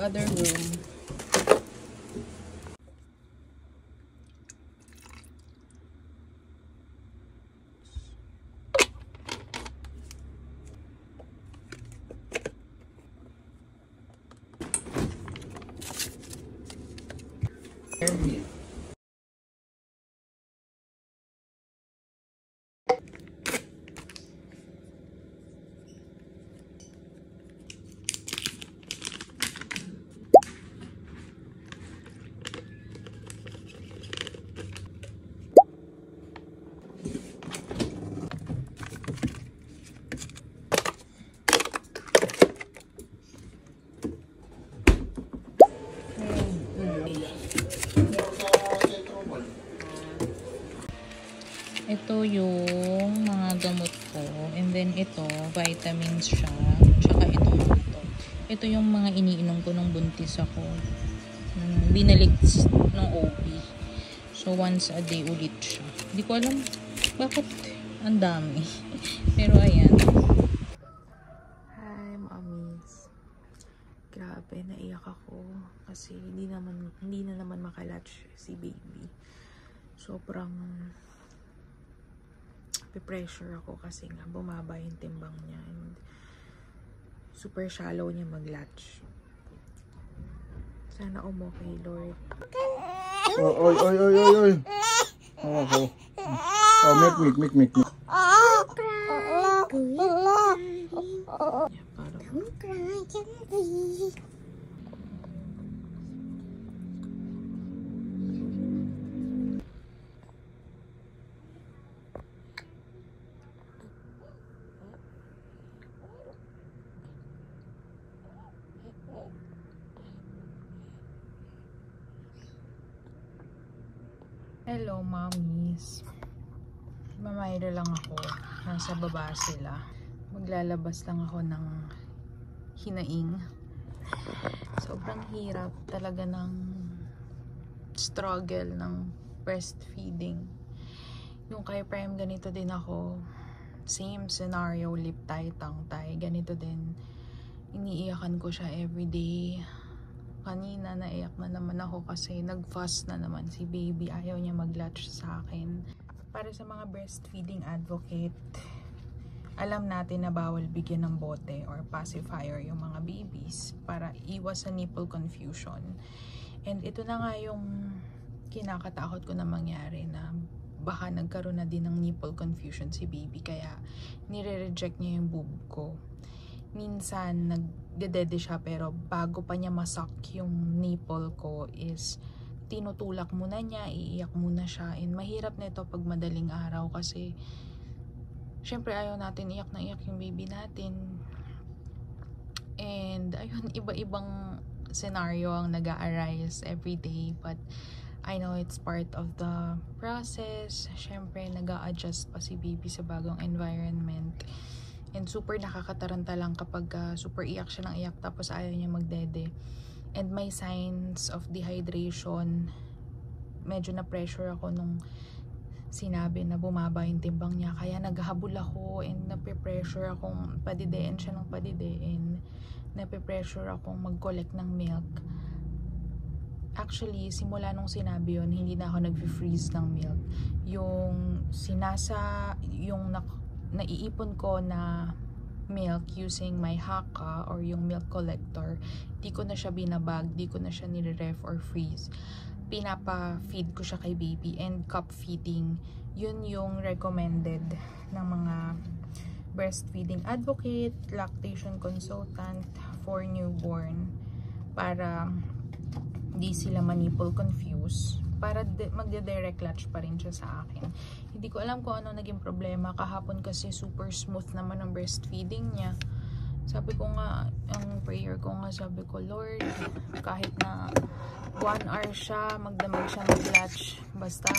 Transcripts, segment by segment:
the other room. Ito yung mga gamot ko. And then ito, vitamins siya. Tsaka itong mga ito. Ito yung mga iniinom ko nung buntis ako. Binalik ng OB. So, once a day ulit siya. Hindi ko alam bakit ang dami. Pero ayan. Hi, mommies. Grabe, naiyak ako. Kasi hindi na naman makalatch si baby. Sobrang pressure ako kasi nga bumaba yung timbang niya and super shallow niya mag-latch. Sana umokay, Lord. Oy. Oh, make. Hello, mommies. Mamayro lang ako. Nasa baba sila. Maglalabas lang ako ng hinaing. Sobrang hirap talaga ng struggle ng breastfeeding. Yung kay Prime, ganito din ako. Same scenario, lip tie, tongue tie. Ganito din. Iniiyakan ko siya everyday. Kanina naiyak na naman ako kasi nag-fast na naman si baby. Ayaw niya mag-latch sa akin. Para sa mga breastfeeding advocate, alam natin na bawal bigyan ng bote or pacifier yung mga babies para iwas sa nipple confusion. And ito na nga yung kinakatakot ko na mangyari, na baka nagkaroon na din ng nipple confusion si baby kaya nire-reject niya yung boob ko. Minsan nagdedede siya pero bago pa niya masak yung nipple ko is tinutulak muna niya, iiyak muna siya. And mahirap nito pag madaling araw kasi syempre ayaw natin iyak na iyak yung baby natin. And ayun, iba-ibang scenario ang nag-a-arise every day, but I know it's part of the process. Syempre nag-a-adjust pa si baby sa bagong environment. And super nakakataranta lang kapag super iyak siya ng iyak tapos ayaw niya magdede. And may signs of dehydration. Medyo na-pressure ako nung sinabi na bumaba yung timbang niya. Kaya naghahabol ako and nape-pressure akong padidein siya ng padidein. Nape-pressure akong mag-collect ng milk. Actually, simula nung sinabi yun, hindi na ako nag-freeze ng milk. Yung naiipon ko na milk using my haka or yung milk collector, di ko na siya binabag, di ko na siya nire-ref or freeze. Pinapa-feed ko siya kay baby, and cup feeding, yun yung recommended ng mga breastfeeding advocate, lactation consultant for newborn para di sila manipple confuse, para magde-direct latch pa rin siya sa akin. Hindi ko alam kung ano naging problema. Kahapon kasi super smooth naman ang breastfeeding niya. Sabi ko nga, ang prayer ko nga, sabi ko, Lord, kahit na 1 hour siya, magdamag siya mag-latch, basta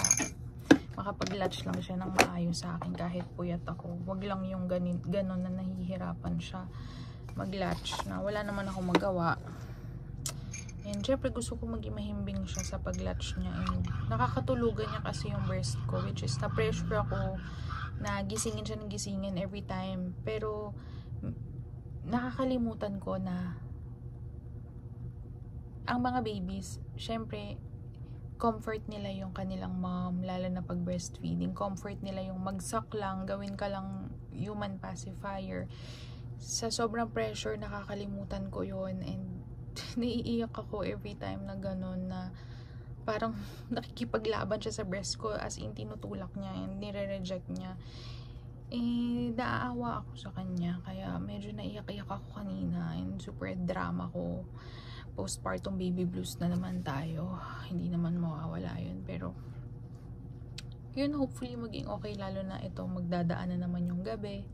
makapag-latch lang siya ng maayos sa akin kahit puyat ako. Wag lang yung ganon na nahihirapan siya mag-latch na wala naman ako magawa. And syempre gusto ko maging mahimbing siya sa pag-latch niya. And nakakatulugan niya kasi yung breast ko, which is na-pressure ako na gisingin siya ng gisingin every time. Pero nakakalimutan ko na ang mga babies, syempre, comfort nila yung kanilang mom, lalo na pag breastfeeding. Comfort nila yung magsak lang, gawin ka lang human pacifier. Sa sobrang pressure, nakakalimutan ko yon, and naiiyak ako every time na ganun, na parang nakikipaglaban siya sa breast ko, as in tinutulak niya and nire-reject niya. Naaawa ako sa kanya, kaya medyo naiyak-iyak ako kanina, and super drama ko. Postpartum baby blues na naman tayo, hindi naman mawawala yun, pero yun, hopefully maging okay, lalo na ito, magdadaan na naman yung gabi.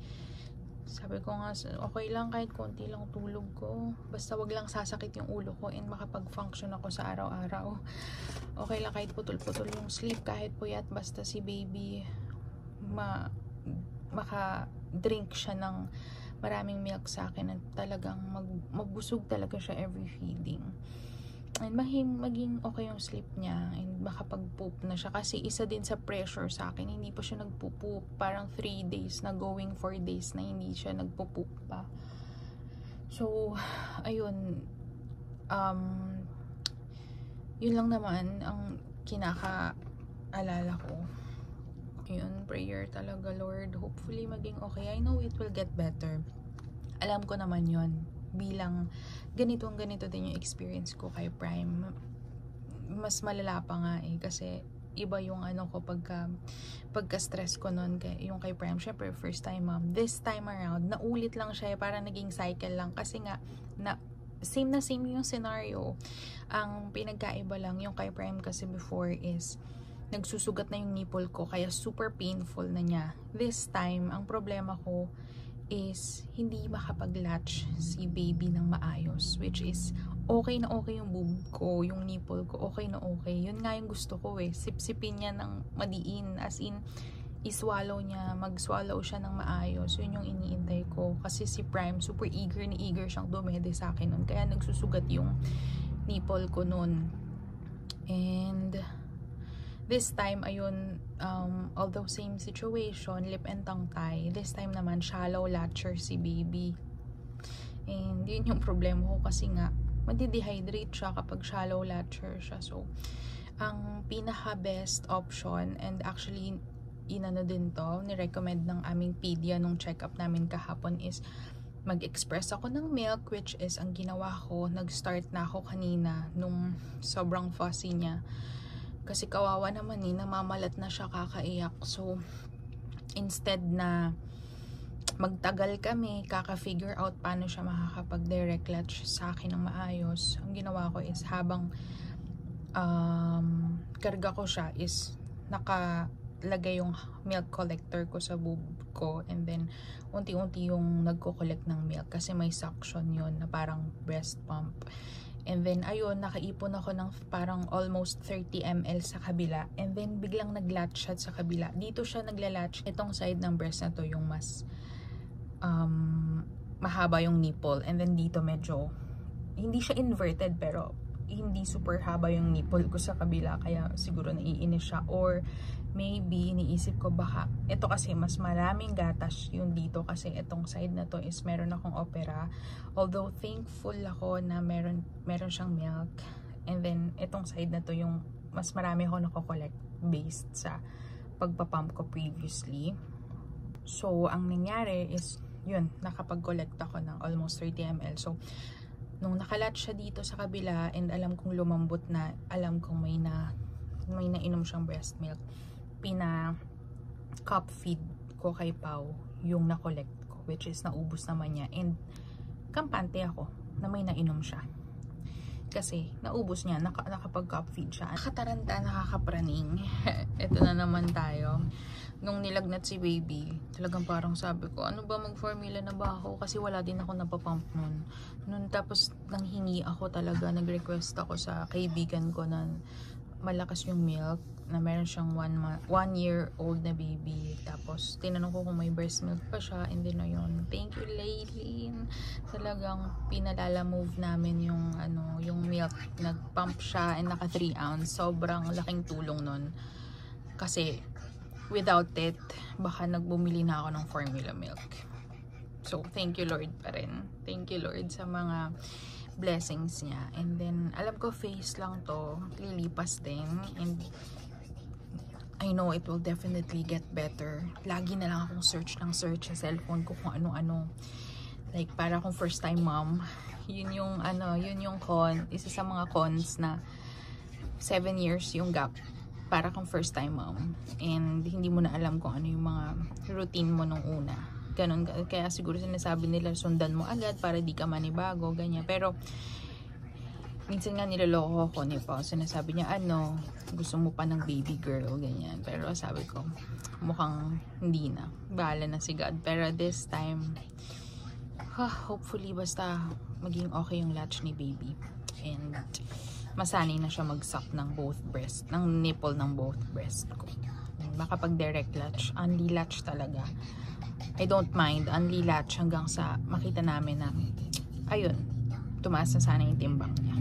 Sabi ko nga, okay lang kahit konti lang tulog ko, basta wag lang sasakit yung ulo ko and makapag-function ako sa araw-araw. Okay lang kahit putol-putol yung sleep, kahit puyat, basta si baby maka-drink siya ng maraming milk sa akin, at talagang mabusog talaga siya every feeding, and maging okay yung sleep niya, and makapag-poop na siya, kasi isa din sa pressure sa akin, hindi pa siya nagpo-poop, parang 3 days na going 4 days na hindi siya nagpo-poop pa. So ayun, yun lang naman ang kinakaalala ko. Yun, prayer talaga, Lord, hopefully maging okay. I know it will get better. Alam ko naman yun, bilang ganito din yung experience ko kay Prime. Mas malala pa nga kasi iba yung ano ko pagka-stress ko nun yung kay Prime. Syempre first time mom, this time around naulit lang siya, parang naging cycle lang, kasi nga same yung scenario. Ang pinagkaiba lang yung kay Prime kasi before is nagsusugat na yung nipple ko, kaya super painful na niya. This time, ang problema ko is hindi makapag-latch si baby ng maayos, which is okay na okay yung boob ko, yung nipple ko, okay na okay. Yun nga yung gusto ko sipsipin niya ng madiin, as in iswallow niya, mag-swallow siya ng maayos. Yun yung iniintay ko, kasi si Prime super eager siyang dumede sa akin nun, kaya nagsusugat yung nipple ko nun. And this time, ayun, although same situation, lip and tongue tie, this time naman, shallow latcher si baby. And yun yung problema ko, kasi nga, madi-dehydrate siya kapag shallow latcher siya. So, ang pinaka-best option, and actually, inano din to, ni-recommend ng aming pedia nung check-up namin kahapon, is mag-express ako ng milk, which is ang ginawa ko, nag-start na ako kanina nung sobrang fussy niya. Kasi kawawa naman namamalat na siya, kakaiyak. So, instead na magtagal kami, kaka-figure out paano siya makakapag-direct latch sa akin ng maayos, ang ginawa ko is habang karga ko siya is nakalagay yung milk collector ko sa boob ko, and then unti-unti yung nagko-collect ng milk, kasi may suction yun na parang breast pump. And then, ayun, nakaipon ako ng parang almost 30 ml sa kabila. And then, biglang nag-latch siya sa kabila. Dito siya nagla-latch. Itong side ng breast na to, yung mas mahaba yung nipple. And then, dito medyo, hindi siya inverted, pero hindi super haba yung nipple ko sa kabila. Kaya siguro naiinis siya. Or, maybe, iniisip ko baka, ito kasi mas maraming gatas yung dito, kasi itong side na to is meron akong opera. Although thankful ako na meron siyang milk, and then itong side na to yung mas marami ako nako-collect based sa pagpapump ko previously. So ang nangyari is yun, nakapag-collect ako ng almost 30 ml. So nung nakalatch siya dito sa kabila, and alam kong lumambot na, alam kong may nainom siyang breast milk, cup feed ko kay Pau yung na-collect ko, which is naubos naman niya, and kampante ako na may nainom siya, kasi naubos niya, nakapag cup feed siya. Nakataranta, nakakapraning. Ito na naman tayo. Nung nilagnat si baby, talagang parang sabi ko, ano ba, mag-formula na ba ako, kasi wala din ako napapump nun. Tapos nanghingi ako talaga, nag-request ako sa kaibigan ko na malakas yung milk, na meron siyang 1 year old na baby. Tapos tinanong ko kung may breast milk pa siya, and then ayun, thank you Laylin, talagang pinalala move namin yung milk, nagpump siya, and naka 3 ounce, sobrang laking tulong nun, kasi without it, baka nagbumili na ako ng formula milk. So thank you Lord pa rin, thank you Lord sa mga blessings niya. And then, alam ko phase lang to, lilipas din, and I know it will definitely get better. Lagi na lang akong search sa cellphone ko kung ano-ano. Like, para akong first time mom. Yun yung isa sa mga cons na 7 years yung gap. Para kang first time mom. And hindi mo na alam kung ano yung mga routine mo nung una. Ganun. Kaya siguro sinasabi nila, sundan mo agad para di ka manibago, ganyan. Pero, minsan nga niloloko ko ni Pao. Sinasabi niya, gusto mo pa ng baby girl, ganyan. Pero sabi ko, mukhang hindi na. Bahala na si God. Pero this time, hopefully basta maging okay yung latch ni baby. And masanay na siya mag-suck ng both breast, ng nipple ng both breast ko. Baka pag direct latch, only latch talaga. I don't mind, only latch hanggang sa makita namin na, ayun, tumaas na sana yung timbang niya.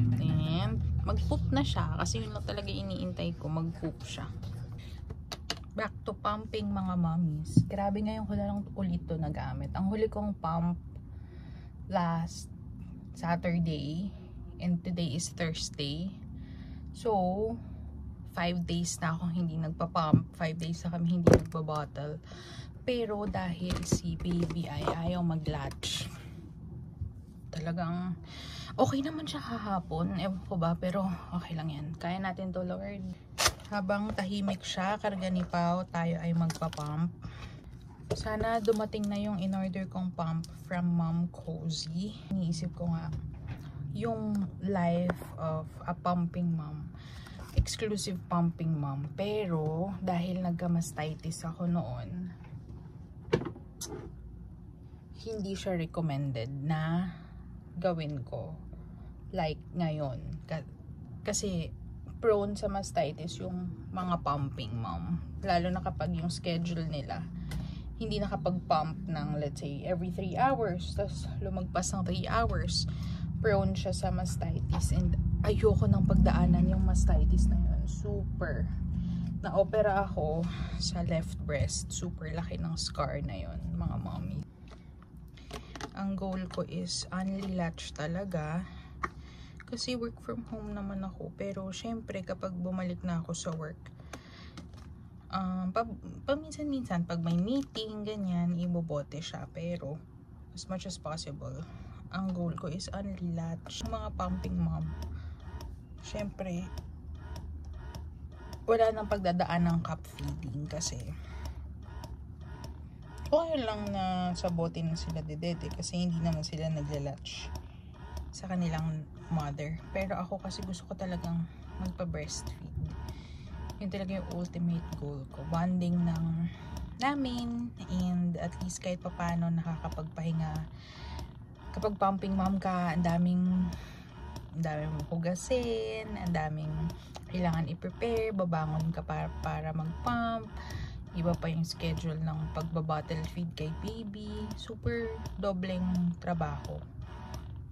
And mag-poop na siya kasi yun lang talaga iniintay ko, mag-poop siya. Back to pumping mga mommies. Grabe ngayon ko na lang ulit to nagamit. Ang huli kong pump last Saturday and today is Thursday. So 5 days na ako hindi nagpa-pump. 5 days na kami hindi nagpa-bottle. Pero dahil si baby ay ayaw mag-latch, talagang okay naman siya kahapon, ewan ko ba, pero okay lang yan, kaya natin to, Lord. Habang tahimik siya, karga ni Pao, tayo ay magpa-pump. Sana dumating na yung in-order kong pump from Mom Cozy. Iniisip ko nga yung life of a pumping mom, exclusive pumping mom. Pero dahil nagka-mastitis ako noon, hindi siya recommended na gawin ko like ngayon. Kasi prone sa mastitis yung mga pumping mom. Lalo na kapag yung schedule nila hindi nakapag-pump ng, let's say, every 3 hours. Tapos lumagpas ng 3 hours. Prone siya sa mastitis. And ayoko nang pagdaanan yung mastitis na yun. Super. Na-opera ako sa left breast. Super laki ng scar na yun, mga mommy. Ang goal ko is only latch talaga. Kasi work from home naman ako. Pero syempre kapag bumalik na ako sa work, paminsan-minsan pag may meeting, ganyan, ibobote siya. Pero as much as possible, ang goal ko is only latch. Mga pumping mom, syempre wala nang pagdadaan ng cup feeding kasi okay lang na sa bote na sila dedede kasi hindi naman sila nagla-latch sa kanilang mother. Pero ako kasi gusto ko talagang magpa-breastfeed. Yun talaga yung ultimate goal ko. Bonding ng namin and at least kahit papano nakakapagpahinga. Kapag pumping mom ka, ang daming hugasin, ang daming kailangan i-prepare, babangon ka para mag-pump. Iba pa yung schedule ng pagba-bottle feed kay baby. Super dobleng trabaho.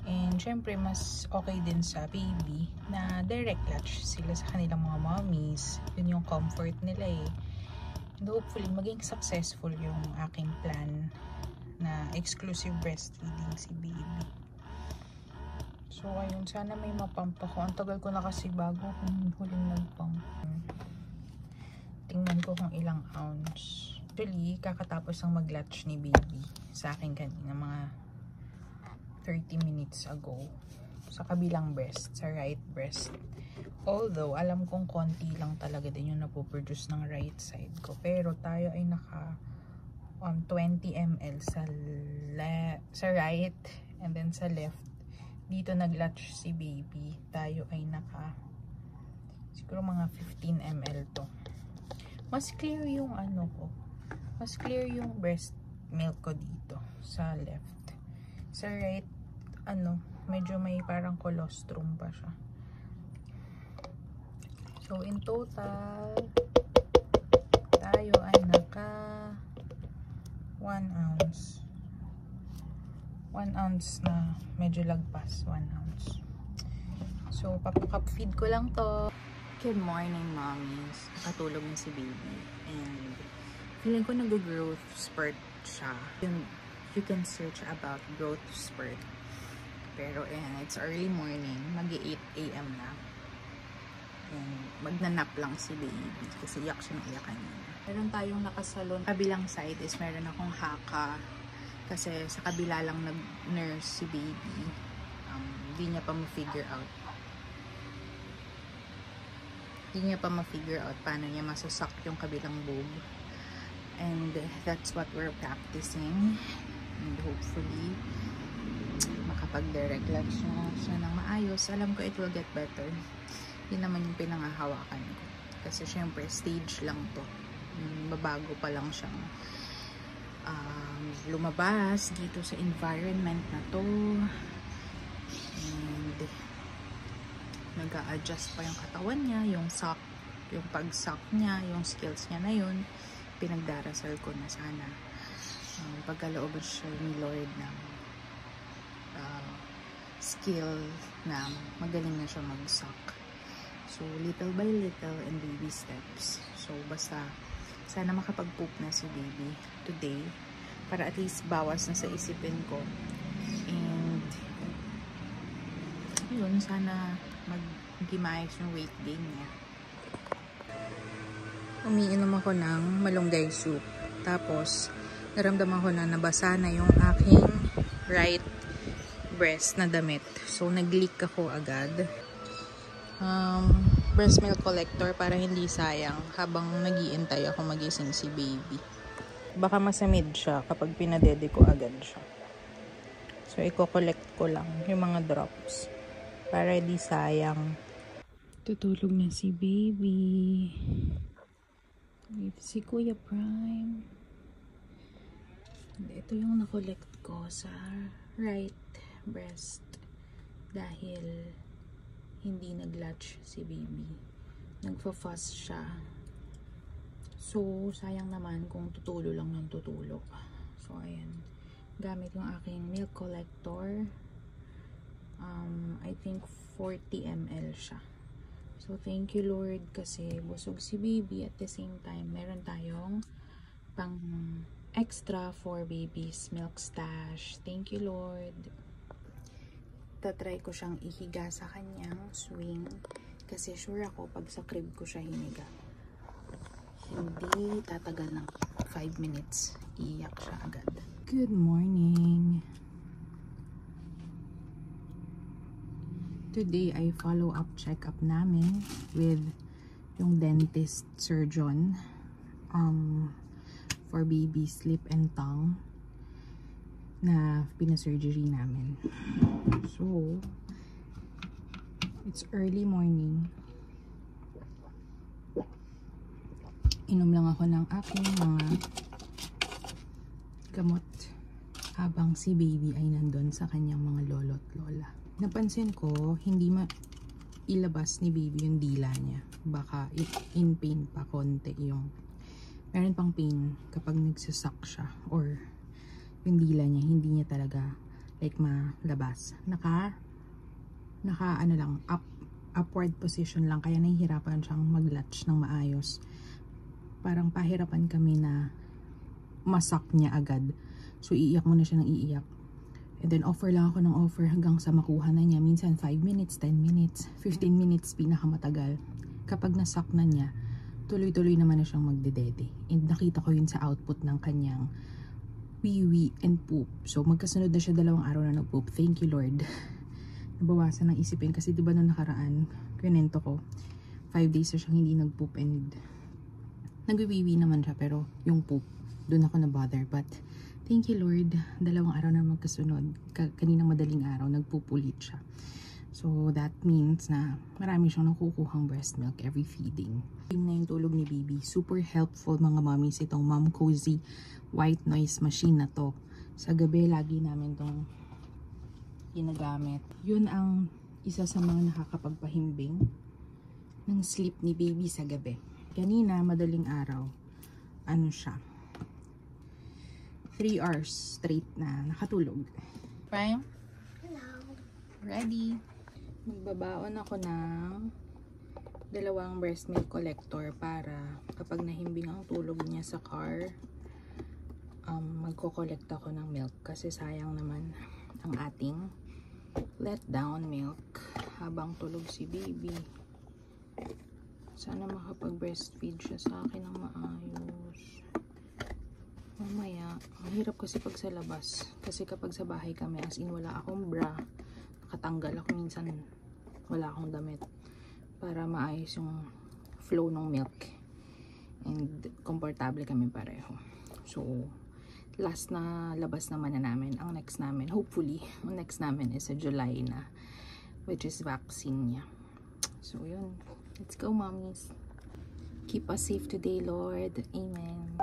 And syempre, mas okay din sa baby na direct latch sila sa kanilang mga mommies. Yun yung comfort nila eh. And hopefully, maging successful yung aking plan na exclusive breastfeeding si baby. So, ayun. Sana may mapump ako. Ang tagal ko na kasi bago kung huling nagpump. Tingnan ko kung ilang ounce. Actually, kakatapos ng mag-latch ni baby sa akin kanina, mga 30 minutes ago. Sa kabilang breast, sa right breast. Although, alam kong konti lang talaga din yung napoproduce ng right side ko. Pero tayo ay naka 20 ml sa right and then sa left. Dito nag-latch si baby. Tayo ay naka siguro mga 15 ml to. Mas clear yung ano ko. Mas clear yung breast milk ko dito sa left. Sa right, medyo may parang colostrum pa siya. So, in total, tayo ay naka 1 ounce. 1 ounce na medyo lagpas. 1 ounce. So, papacup feed ko lang to. Good morning, mommies. Patulog na si baby. And feeling ko nag-growth spurt siya. You can search about growth spurt. Pero ayan, it's early morning. Mag-8 AM na. And magnanap lang si baby kasi iyak siya ng iyak kanina. Meron tayong nakasalon. Kabilang side is meron akong haka kasi sa kabila lang nag-nurse si baby. Di niya pa ma-figure out. Di niya pa ma-figure out paano niya masusak yung kabilang boob. And that's what we're practicing. And hopefully makapag-direct lang siya ng maayos. Alam ko it will get better. Yun naman yung pinangahawakan ko. Kasi syempre stage lang to. Babago pa lang siyang lumabas dito sa environment na to. And nag-a-adjust pa yung katawan niya, yung pag-suck niya, yung skills niya na yun. Pinagdarasal ko na sana pagkalooban siya ni Lord ng skill na magaling na siya mag-suck. So little by little and baby steps. So basta sana makapag-poop na si baby today para at least bawas na sa isipin ko. And yun, sana mag-gimayos yung weight gain niya. Umiinom ako ng malunggay soup. Tapos naramdaman ko na nabasa na yung aking right breast na damit. So nag-leak ako agad. Breast milk collector para hindi sayang habang nag-iintay ako magising si baby. Baka masamid siya kapag pinadede ko agad siya. So i-collect ko lang yung mga drops para hindi sayang. Tutulog na si baby. Si Kuya Prime. Ito yung na-collect ko sa right breast dahil hindi nag-latch si baby. Nagfa-fuss siya. So, sayang naman kung tutulo lang ng tutulo. So, ayan. Gamit yung aking milk collector. I think 40 ml siya. So, thank you Lord kasi busog si baby. At the same time, meron tayong pang extra for baby's milk stash. Thank you Lord. Tatry ko siyang ihiga sa kanyang swing kasi sure ako pag sa crib ko siya hiniga hindi tatagal ng 5 minutes, iiyak siya agad. Good morning. Today ay follow up check up namin with yung dentist surgeon for baby's lip and tongue na pinasurgery namin. So, it's early morning. Inom lang ako ng aking mga gamot habang si baby ay nandun sa kanyang mga lolo't lola. Napansin ko, hindi ilabas ni baby yung dila niya. Baka in pain pa konti yung meron pang pain kapag nagsasak siya or yung dila niya, hindi niya talaga like malabas. Naka ano lang, upward position lang, kaya nahihirapan siyang mag-latch ng maayos. Parang pahirapan kami na masak niya agad. So iiyak muna siya ng iiyak. And then offer lang ako ng offer hanggang sa makuha na niya. Minsan 5 minutes, 10 minutes, 15 minutes pinakamatagal. Kapag nasak na niya, tuloy-tuloy naman na siyang magdedede. And nakita ko yun sa output ng kanyang wee-wee and poop. So magkasunod na siya 2 araw na nag-poop. Thank you Lord. Nabawasan ng isipin kasi diba nung nakaraan, kinento ko, 5 days na siyang hindi nag-poop and nag-wee-wee naman siya pero yung poop, doon ako na-bother. But thank you Lord, 2 araw na magkasunod. Kaninang madaling araw, nag-poop ulit siya. So that means na marami siyang nakukuhang breast milk every feeding. Yung na yung tulog ni baby. Super helpful mga mommies itong Mom Cozy white noise machine na to. Sa gabi lagi namin tong ginagamit. Yun ang isa sa mga nakakapagpahimbing ng sleep ni baby sa gabi. Kanina madaling araw, ano siya, 3 hours straight na nakatulog. Prime? Hello. Ready? Magbabaon ako ng 2 breast milk collector para kapag nahimbing ang tulog niya sa car, magko-collect ako ng milk kasi sayang naman ang ating let down milk habang tulog si baby. Sana makapag-breastfeed siya sa akin ng maayos. Mamaya, mahirap kasi pag sa labas. Kasi kapag sa bahay kami, as in wala akong bra, nakatanggal ako minsan, wala akong damit. Para maayos yung flow ng milk. And komportable kami pareho. So, last na labas naman na namin. Ang next namin, hopefully, ang next namin is sa July na, which is vaccine niya. So, yun. Let's go, mommies. Keep us safe today, Lord. Amen.